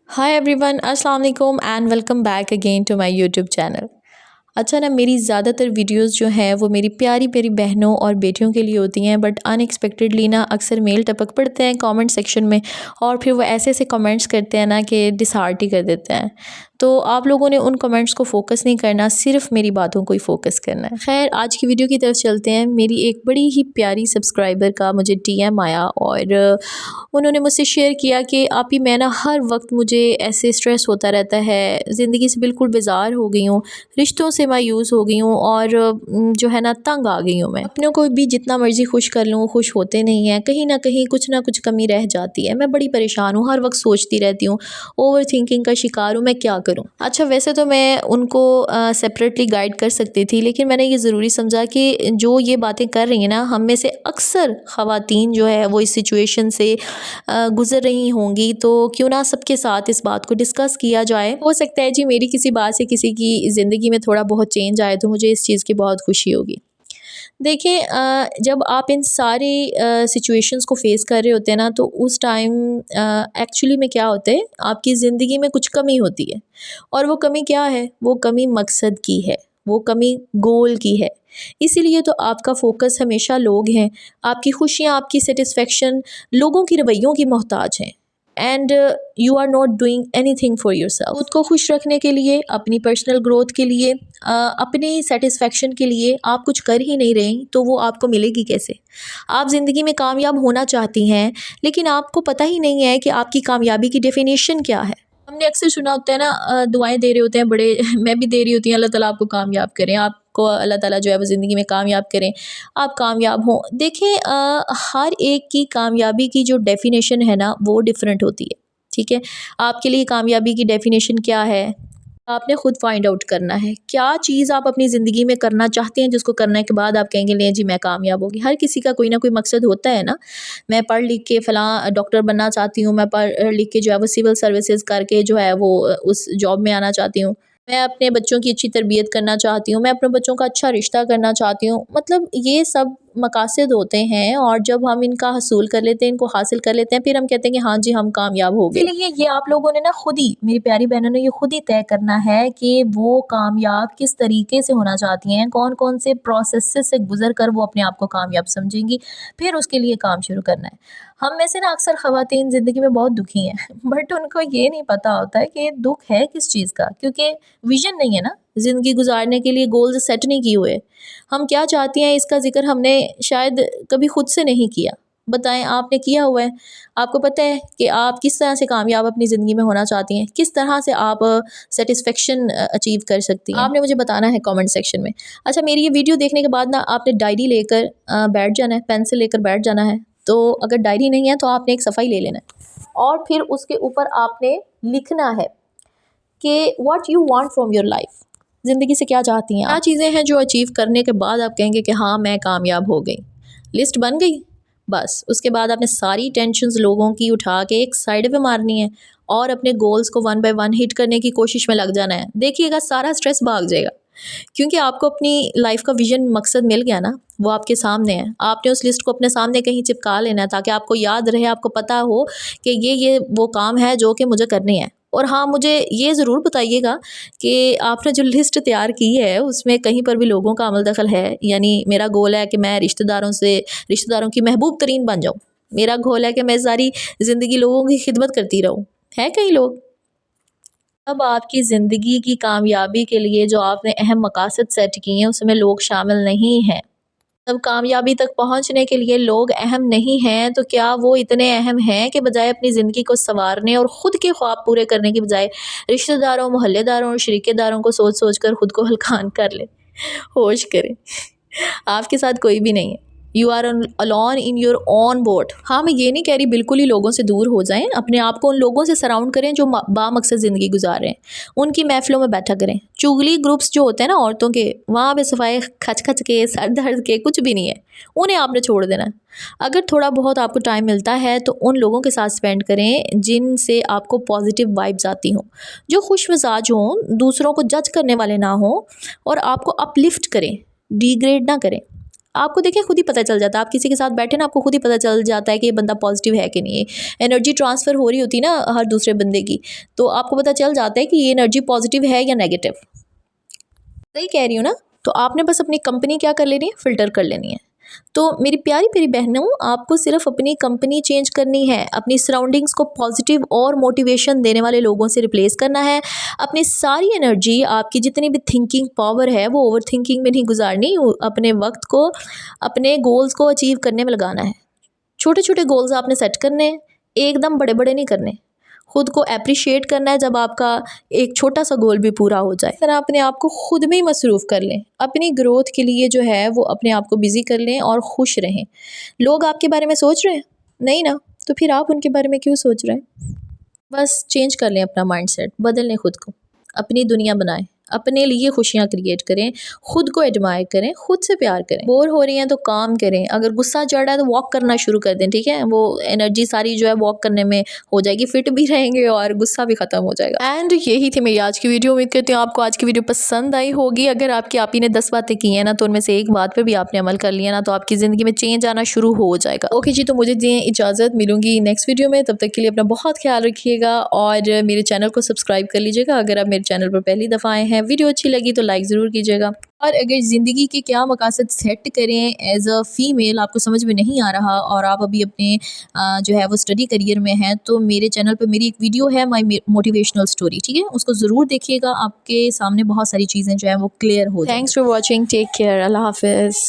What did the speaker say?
हाय everyone, अस्सलाम वालेकुम and welcome back again to my YouTube channel. अच्छा ना, मेरी ज़्यादातर वीडियोस जो हैं वो मेरी प्यारी प्यारी बहनों और बेटियों के लिए होती हैं, बट अनएक्सपेक्टेडली ना अक्सर मेल टपक पड़ते हैं कमेंट सेक्शन में और फिर वो ऐसे ऐसे कमेंट्स करते हैं ना कि डिसहार्ट ही कर देते हैं। तो आप लोगों ने उन कमेंट्स को फोकस नहीं करना, सिर्फ मेरी बातों को ही फोकस करना है। खैर, आज की वीडियो की तरफ चलते हैं। मेरी एक बड़ी ही प्यारी सब्सक्राइबर का मुझे DM आया और उन्होंने मुझसे शेयर किया कि आप ही, मैं ना हर वक्त मुझे ऐसे स्ट्रेस होता रहता है, ज़िंदगी से बिल्कुल बेजार हो गई हूँ, रिश्तों से मायूस हो गई हूँ और जो है ना तंग आ गई हूँ। मैं अपनों को भी जितना मर्ज़ी खुश कर लूँ, खुश होते नहीं हैं, कहीं ना कहीं कुछ ना कुछ कमी रह जाती है। मैं बड़ी परेशान हूँ, हर वक्त सोचती रहती हूँ, ओवर थिंकिंग का शिकार हूँ। मैं क्या करूँ? अच्छा, वैसे तो मैं उनको सेपरेटली गाइड कर सकती थी, लेकिन मैंने ये ज़रूरी समझा कि जो ये बातें कर रही हैं ना, हम में से अक्सर ख़वातीन जो है वो इस सिचुएशन से गुज़र रही होंगी, तो क्यों ना सबके साथ इस बात को डिस्कस किया जाए। हो सकता है जी मेरी किसी बात से किसी की ज़िंदगी में थोड़ा बहुत चेंज आए, तो मुझे इस चीज़ की बहुत खुशी होगी। देखिए, जब आप इन सारी सिचुएशंस को फेस कर रहे होते हैं ना, तो उस टाइम एक्चुअली में क्या होता है, आपकी ज़िंदगी में कुछ कमी होती है। और वो कमी क्या है? वो कमी मकसद की है, वो कमी गोल की है। इसीलिए तो आपका फोकस हमेशा लोग हैं, आपकी खुशियाँ, आपकी सेटिस्फेक्शन लोगों की रवैयों की मोहताज हैं। And you are not doing anything for your सेल्फ। खुद को खुश रखने के लिए, अपनी पर्सनल ग्रोथ के लिए, अपनी सेटिस्फेक्शन के लिए आप कुछ कर ही नहीं रही, तो वो आपको मिलेगी कैसे? आप ज़िंदगी में कामयाब होना चाहती हैं, लेकिन आपको पता ही नहीं है कि आपकी कामयाबी की डेफिनेशन क्या है। हमने अक्सर सुना होता है ना, दुआएं दे रहे होते हैं बड़े मैं भी दे रही होती हूँ, अल्लाह ताला आपको कामयाब करें, आपको अल्लाह ताला जो है वो ज़िंदगी में कामयाब करें, आप कामयाब हों। देखें, हर एक की कामयाबी की जो डेफिनेशन है ना, वो डिफरेंट होती है। ठीक है, आपके लिए कामयाबी की डेफिनेशन क्या है, आपने खुद फाइंड आउट करना है। क्या चीज़ आप अपनी ज़िंदगी में करना चाहते हैं, जिसको करने के बाद आप कहेंगे नहीं जी मैं कामयाब होगी। हर किसी का कोई ना कोई मकसद होता है ना। मैं पढ़ लिख के फ़लाँ डॉक्टर बनना चाहती हूँ, मैं पढ़ लिख के जो है वो सिविल सर्विसेज़ करके जो है वो उस जॉब में आना चाहती हूँ। मैं अपने बच्चों की अच्छी तरबियत करना चाहती हूँ, मैं अपने बच्चों का अच्छा रिश्ता करना चाहती हूँ। मतलब ये सब मकासद होते हैं, और जब हम इनका हसूल कर लेते हैं, इनको हासिल कर लेते हैं, फिर हम कहते हैं कि हाँ जी हम कामयाब हो गए। इसीलिए ये आप लोगों ने ना खुद ही, मेरी प्यारी बहनों ने ये खुद ही तय करना है कि वो कामयाब किस तरीके से होना चाहती हैं, कौन कौन से प्रोसेस से गुजर कर वो अपने आप को कामयाब समझेंगी, फिर उसके लिए काम शुरू करना है। हम में से ना अक्सर ख़वातीन ज़िंदगी में बहुत दुखी हैं बट उनको ये नहीं पता होता है कि ये दुख है किस चीज़ का, क्योंकि विजन नहीं है ना, ज़िंदगी गुजारने के लिए गोल्स सेट नहीं किए हुए। हम क्या चाहती हैं, इसका ज़िक्र हमने शायद कभी खुद से नहीं किया। बताएं, आपने किया हुआ है? आपको पता है कि आप किस तरह से कामयाब अपनी ज़िंदगी में होना चाहती हैं, किस तरह से आप सेटिस्फेक्शन अचीव कर सकती हैं? आपने मुझे बताना है कमेंट सेक्शन में। अच्छा, मेरी ये वीडियो देखने के बाद ना आपने डायरी लेकर बैठ जाना है, पेंसिल लेकर बैठ जाना है। तो अगर डायरी नहीं है तो आपने एक सफ़ाई ले लेना है और फिर उसके ऊपर आपने लिखना है कि what you want from your life. ज़िंदगी से क्या चाहती हैं आप? क्या चीज़ें हैं जो अचीव करने के बाद आप कहेंगे कि हाँ मैं कामयाब हो गई? लिस्ट बन गई? बस उसके बाद आपने सारी टेंशन्स लोगों की उठा के एक साइड पे मारनी है और अपने गोल्स को वन बाय वन हिट करने की कोशिश में लग जाना है। देखिएगा सारा स्ट्रेस भाग जाएगा, क्योंकि आपको अपनी लाइफ का विजन, मकसद मिल गया ना, वो आपके सामने है। आपने उस लिस्ट को अपने सामने कहीं चिपका लेना है, ताकि आपको याद रहे, आपको पता हो कि ये वो काम है जो कि मुझे करने हैं। और हाँ, मुझे ये ज़रूर बताइएगा कि आपने जो लिस्ट तैयार की है उसमें कहीं पर भी लोगों का अमल दखल है? यानी मेरा गोल है कि मैं रिश्तेदारों की महबूब तरीन बन जाऊँ। मेरा गोल है कि मैं सारी ज़िंदगी लोगों की खिदमत करती रहूँ। है कई लोग। अब आपकी ज़िंदगी की कामयाबी के लिए जो आपने अहम मकासद सेट किए हैं, उसमें लोग शामिल नहीं हैं। तब कामयाबी तक पहुंचने के लिए लोग अहम नहीं हैं, तो क्या वो इतने अहम हैं कि बजाय अपनी ज़िंदगी को संवारने और ख़ुद के ख्वाब पूरे करने की बजाय रिश्तेदारों, मोहल्लेदारों और शरीकेदारों को सोच सोच कर ख़ुद को हल्कान कर ले। होश करें, आपके साथ कोई भी नहीं है। You are alone in your own boat. हाँ, मैं ये नहीं कह रही बिल्कुल ही लोगों से दूर हो जाएं, अपने आप को उन लोगों से सराउंड करें जो बामकसद ज़िंदगी गुजार रहे हैं, उनकी महफिलों में बैठा करें। चुगली ग्रुप्स जो होते हैं ना औरतों के, वहाँ पे सफाई खच खच के, सर दर्द के कुछ भी नहीं है, उन्हें आपने छोड़ देना है। अगर थोड़ा बहुत आपको टाइम मिलता है तो उन लोगों के साथ स्पेंड करें जिनसे आपको पॉजिटिव वाइब्स आती हों, जो खुश मिजाज हों, दूसरों को जज करने वाले ना हों और आपको अपलिफ्ट करें, डिग्रेड ना करें। आपको देखिए खुद ही पता चल जाता है, आप किसी के साथ बैठे ना आपको खुद ही पता चल जाता है कि ये बंदा पॉजिटिव है कि नहीं है। एनर्जी ट्रांसफ़र हो रही होती ना हर दूसरे बंदे की, तो आपको पता चल जाता है कि ये एनर्जी पॉजिटिव है या नेगेटिव। सही कह रही हूँ ना। तो आपने बस अपनी कंपनी क्या कर लेनी है, फ़िल्टर कर लेनी है। तो मेरी प्यारी प्यारी बहनों, आपको सिर्फ अपनी कंपनी चेंज करनी है, अपनी सराउंडिंग्स को पॉजिटिव और मोटिवेशन देने वाले लोगों से रिप्लेस करना है। अपनी सारी एनर्जी, आपकी जितनी भी थिंकिंग पावर है वो ओवर थिंकिंग में नहीं गुजारनी, अपने वक्त को अपने गोल्स को अचीव करने में लगाना है। छोटे छोटे गोल्स आपने सेट करने हैं, एकदम बड़े बड़े नहीं करने। खुद को अप्रिशिएट करना है जब आपका एक छोटा सा गोल भी पूरा हो जाए। इस तरह अपने आप को खुद में ही मसरूफ़ कर लें, अपनी ग्रोथ के लिए जो है वो अपने आप को बिज़ी कर लें और खुश रहें। लोग आपके बारे में सोच रहे हैं नहीं ना, तो फिर आप उनके बारे में क्यों सोच रहे हैं। बस चेंज कर लें अपना माइंडसेट, बदल लें खुद को, अपनी दुनिया बनाएं, अपने लिए खुशियाँ क्रिएट करें, खुद को एडमायर करें, खुद से प्यार करें। बोर हो रही हैं तो काम करें, अगर गुस्सा चढ़ रहा है तो वॉक करना शुरू कर दें, ठीक है। वो एनर्जी सारी जो है वॉक करने में हो जाएगी, फिट भी रहेंगे और गुस्सा भी ख़त्म हो जाएगा। एंड यही थी मेरी आज की वीडियो। उम्मीद करती हूँ आपको आज की वीडियो पसंद आई होगी। अगर आपकी आप ही ने 10 बातें की हैं ना, तो उनमें से एक बात पर भी आपने अमल कर लिया ना, तो आपकी ज़िंदगी में चेंज आना शुरू हो जाएगा। ओके जी, तो मुझे दें इजाज़त, मिलूंगी नेक्स्ट वीडियो में। तब तक के लिए अपना बहुत ख्याल रखिएगा और मेरे चैनल को सब्सक्राइब कर लीजिएगा अगर आप मेरे चैनल पर पहली दफ़ा आए हैं। वीडियो अच्छी लगी तो लाइक ज़रूर कीजिएगा। और अगर ज़िंदगी के क्या मकासद सेट करें एज़ अ फ़ीमेल आपको समझ में नहीं आ रहा और आप अभी अपने जो है वो स्टडी करियर में हैं, तो मेरे चैनल पे मेरी एक वीडियो है माय मोटिवेशनल स्टोरी, ठीक है, उसको ज़रूर देखिएगा। आपके सामने बहुत सारी चीज़ें जो है वो क्लियर हो जाएंगी। Thanks for watching, take care, अल्लाह हाफिज़।